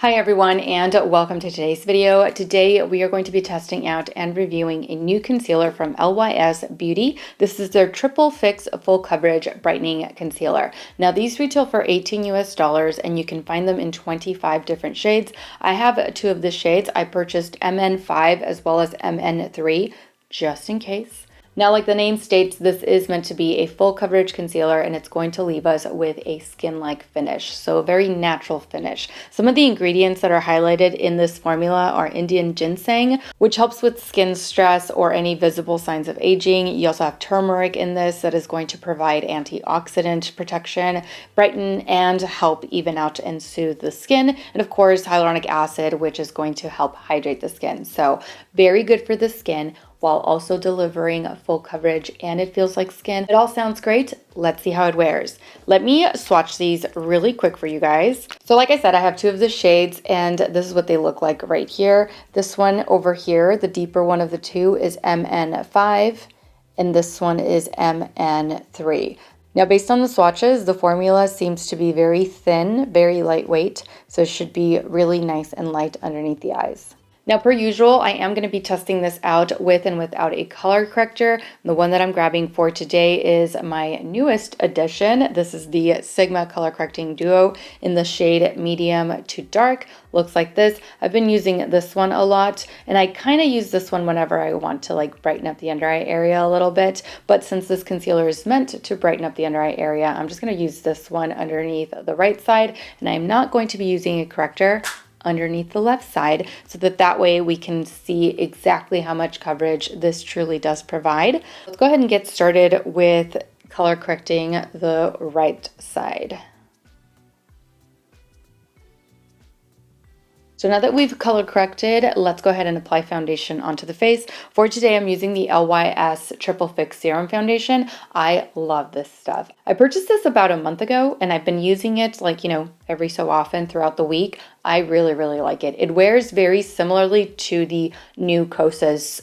Hi everyone, and welcome to today's video. Today we are going to be testing out and reviewing a new concealer from LYS Beauty. This is their Triple Fix Full Coverage Brightening Concealer. Now these retail for $18 US and you can find them in 25 different shades. I have two of the shades. I purchased MN5 as well as MN3 just in case. Now, like the name states, this is meant to be a full coverage concealer and it's going to leave us with a skin-like finish. So a very natural finish. Some of the ingredients that are highlighted in this formula are Indian ginseng, which helps with skin stress or any visible signs of aging. You also have turmeric in this that is going to provide antioxidant protection, brighten, and help even out and soothe the skin. And of course, hyaluronic acid, which is going to help hydrate the skin. So very good for the skin, while also delivering full coverage and it feels like skin. It all sounds great. Let's see how it wears. Let me swatch these really quick for you guys. So like I said, I have two of the shades and this is what they look like right here. This one over here, the deeper one of the two, is MN5 and this one is MN3. Now, based on the swatches, the formula seems to be very thin, very lightweight, so it should be really nice and light underneath the eyes. Now, per usual, I am going to be testing this out with and without a color corrector. The one that I'm grabbing for today is my newest addition. This is the Sigma Color Correcting Duo in the shade medium to dark. Looks like this. I've been using this one a lot, and I kind of use this one whenever I want to like brighten up the under eye area a little bit. But since this concealer is meant to brighten up the under eye area, I'm just going to use this one underneath the right side, and I'm not going to be using a corrector underneath the left side, so that way we can see exactly how much coverage this truly does provide. Let's go ahead and get started with color correcting the right side. So now that we've color corrected, let's go ahead and apply foundation onto the face. For today, I'm using the LYS Triple Fix Serum Foundation. I love this stuff. I purchased this about a month ago and I've been using it every so often throughout the week. I really, really like it. It wears very similarly to the new Kosas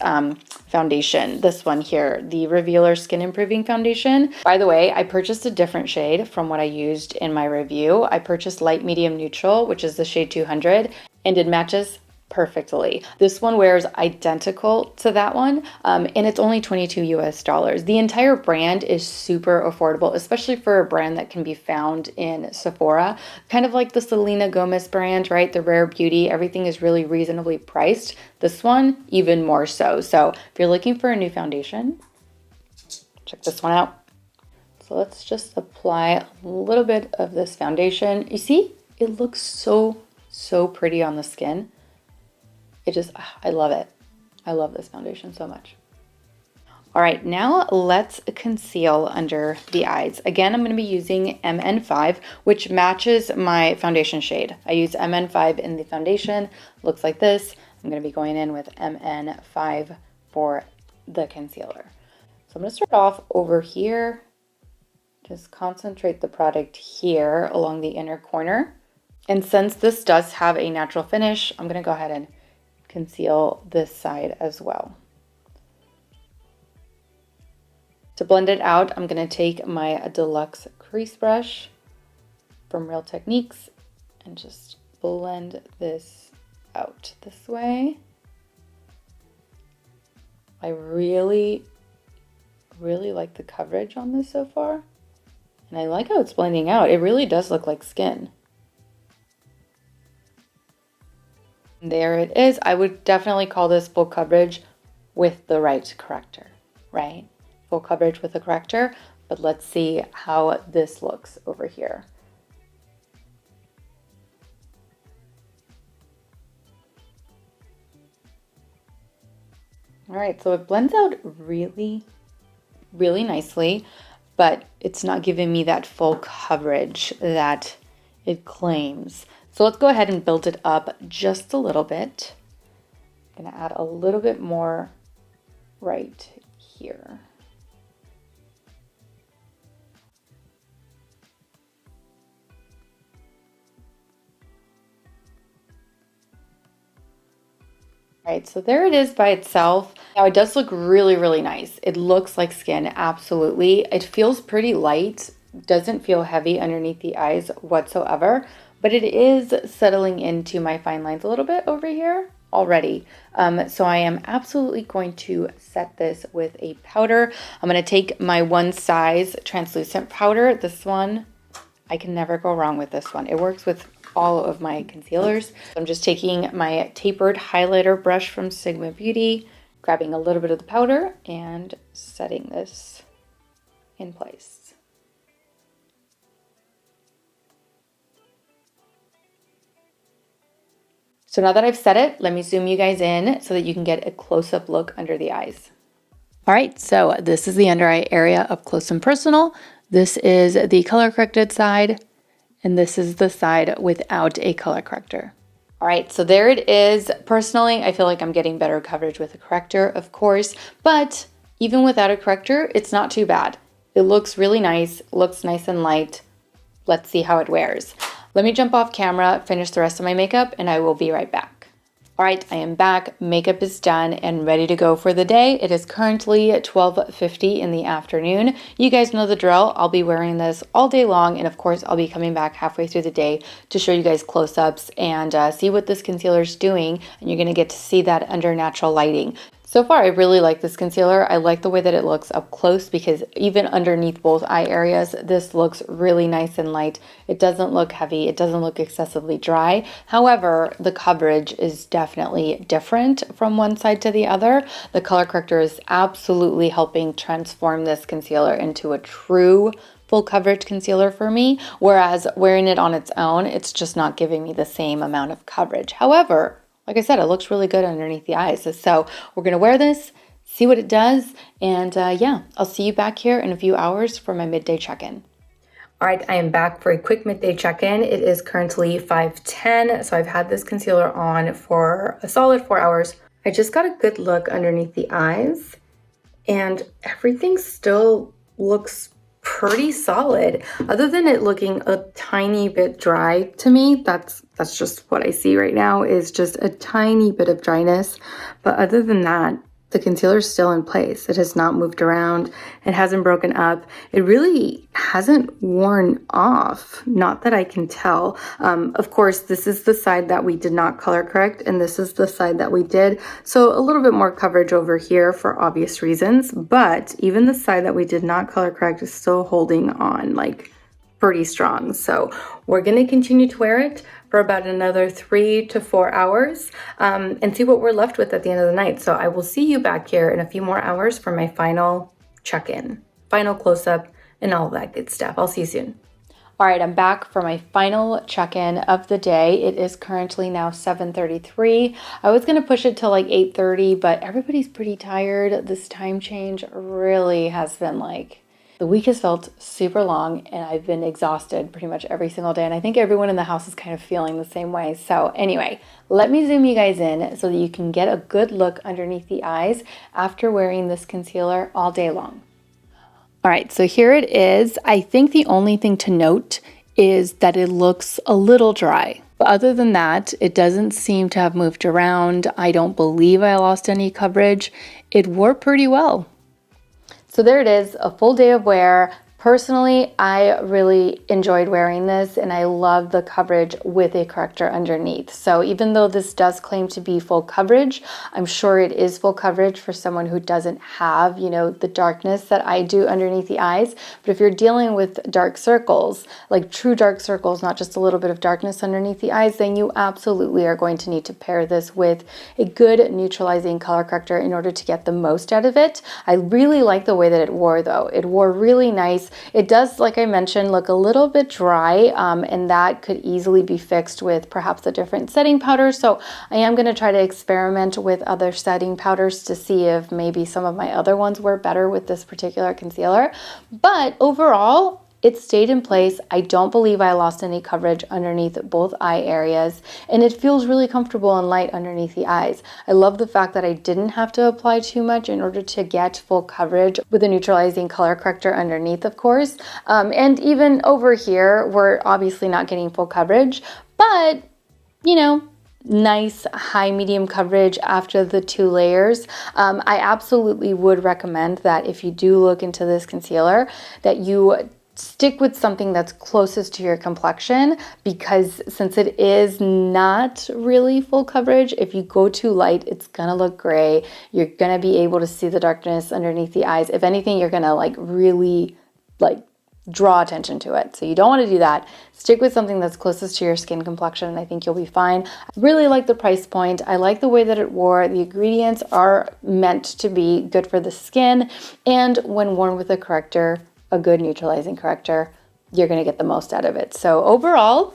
foundation. This one here, the Revealer Skin Improving Foundation. By the way, I purchased a different shade from what I used in my review. I purchased Light Medium Neutral, which is the shade 200, and it matches perfectly. This one wears identical to that one, and it's only $22 US. The entire brand is super affordable, especially for a brand that can be found in Sephora. Kind of like the Selena Gomez brand, right? The Rare Beauty, everything is really reasonably priced. This one, even more so. So if you're looking for a new foundation, check this one out. So let's just apply a little bit of this foundation. You see, it looks so pretty on the skin. I love it. I love this foundation so much. All right, now let's conceal under the eyes. Again, I'm going to be using MN5, which matches my foundation shade. I use MN5 in the foundation. Looks like this. I'm going to be going in with MN5 for the concealer. So I'm going to start off over here. Just concentrate the product here along the inner corner. And since this does have a natural finish, I'm going to go ahead and conceal this side as well. To blend it out, I'm going to take my Deluxe Crease Brush from Real Techniques and just blend this out this way. I really like the coverage on this so far. And I like how it's blending out. It really does look like skin. There it is. I would definitely call this full coverage with the right corrector, right? Full coverage with a corrector, but let's see how this looks over here. All right, so it blends out really nicely, but it's not giving me that full coverage that it claims. So let's go ahead and build it up just a little bit. I'm going to add a little bit more right here. All right, so there it is by itself. Now it does look really nice. It looks like skin, absolutely. It feels pretty light, doesn't feel heavy underneath the eyes whatsoever. but it is settling into my fine lines a little bit over here already. So I am absolutely going to set this with a powder. I'm going to take my one size translucent powder. This one, I can never go wrong with this one. It works with all of my concealers. I'm just taking my tapered highlighter brush from Sigma Beauty, grabbing a little bit of the powder and setting this in place. So now that I've set it, let me zoom you guys in so that you can get a close-up look under the eyes. All right, so this is the under eye area up close and personal. This is the color corrected side, and this is the side without a color corrector. All right, so there it is. Personally, I feel like I'm getting better coverage with a corrector, of course, but even without a corrector, it's not too bad. It looks really nice, looks nice and light. Let's see how it wears. Let me jump off camera, finish the rest of my makeup, and I will be right back. All right, I am back. Makeup is done and ready to go for the day. It is currently 12:50 in the afternoon. You guys know the drill. I'll be wearing this all day long, and of course, I'll be coming back halfway through the day to show you guys close-ups and see what this concealer is doing, and you're gonna get to see that under natural lighting. So far, I really like this concealer. I like the way that it looks up close because even underneath both eye areas, this looks really nice and light. It doesn't look heavy. It doesn't look excessively dry. However, the coverage is definitely different from one side to the other. The color corrector is absolutely helping transform this concealer into a true full coverage concealer for me, whereas wearing it on its own, it's just not giving me the same amount of coverage. However, like I said, it looks really good underneath the eyes. So we're going to wear this, see what it does, and yeah, I'll see you back here in a few hours for my midday check-in. All right, I am back for a quick midday check-in. It is currently 5:10, so I've had this concealer on for a solid 4 hours. I just got a good look underneath the eyes, and everything still looks pretty solid, other than it looking a tiny bit dry to me. That's just what I see right now, is just a tiny bit of dryness. But other than that, the concealer is still in place. It has not moved around. It hasn't broken up. It really hasn't worn off. Not that I can tell. Of course, this is the side that we did not color correct, and this is the side that we did. So a little bit more coverage over here for obvious reasons, but even the side that we did not color correct is still holding on like pretty strong. So we're gonna continue to wear it for about another 3 to 4 hours and see what we're left with at the end of the night. So I will see you back here in a few more hours for my final check-in, final close-up, and all that good stuff. I'll see you soon. All right, I'm back for my final check-in of the day. It is currently now 7:33. I was gonna push it till like 8:30, but everybody's pretty tired. This time change really has been like, the week has felt super long and I've been exhausted pretty much every single day. And I think everyone in the house is kind of feeling the same way. So anyway, let me zoom you guys in so that you can get a good look underneath the eyes after wearing this concealer all day long. All right, so here it is. I think the only thing to note is that it looks a little dry. But other than that, it doesn't seem to have moved around. I don't believe I lost any coverage. It wore pretty well. So there it is, a full day of wear. Personally, I really enjoyed wearing this and I love the coverage with a corrector underneath. So even though this does claim to be full coverage, I'm sure it is full coverage for someone who doesn't have, you know, the darkness that I do underneath the eyes. But if you're dealing with dark circles, like true dark circles, not just a little bit of darkness underneath the eyes, then you absolutely are going to need to pair this with a good neutralizing color corrector in order to get the most out of it. I really like the way that it wore though. It wore really nice. It does, like I mentioned, look a little bit dry, and that could easily be fixed with perhaps a different setting powder. So I am going to try to experiment with other setting powders to see if maybe some of my other ones were better with this particular concealer. But overall, it stayed in place. I don't believe I lost any coverage underneath both eye areas, and it feels really comfortable and light underneath the eyes. I love the fact that I didn't have to apply too much in order to get full coverage with a neutralizing color corrector underneath, of course. And even over here, we're obviously not getting full coverage, but you know, nice high medium coverage after the 2 layers. I absolutely would recommend that if you do look into this concealer, that you stick with something that's closest to your complexion, because since it is not really full coverage, if you go too light, it's gonna look gray. You're gonna be able to see the darkness underneath the eyes. If anything, you're gonna like really like draw attention to it. So you don't want to do that. Stick with something that's closest to your skin complexion, and I think you'll be fine. I really like the price point. I like the way that it wore. The ingredients are meant to be good for the skin, and when worn with a corrector, a good neutralizing corrector, you're going to get the most out of it. So overall,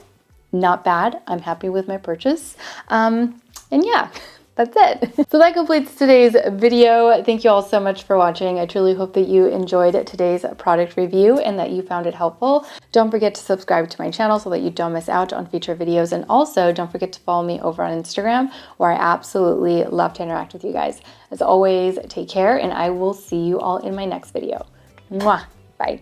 not bad. I'm happy with my purchase. And yeah, that's it. So that completes today's video. Thank you all so much for watching. I truly hope that you enjoyed today's product review and that you found it helpful. Don't forget to subscribe to my channel so that you don't miss out on future videos. And also don't forget to follow me over on Instagram, where I absolutely love to interact with you guys. As always, take care, and I will see you all in my next video. Mwah! Bye.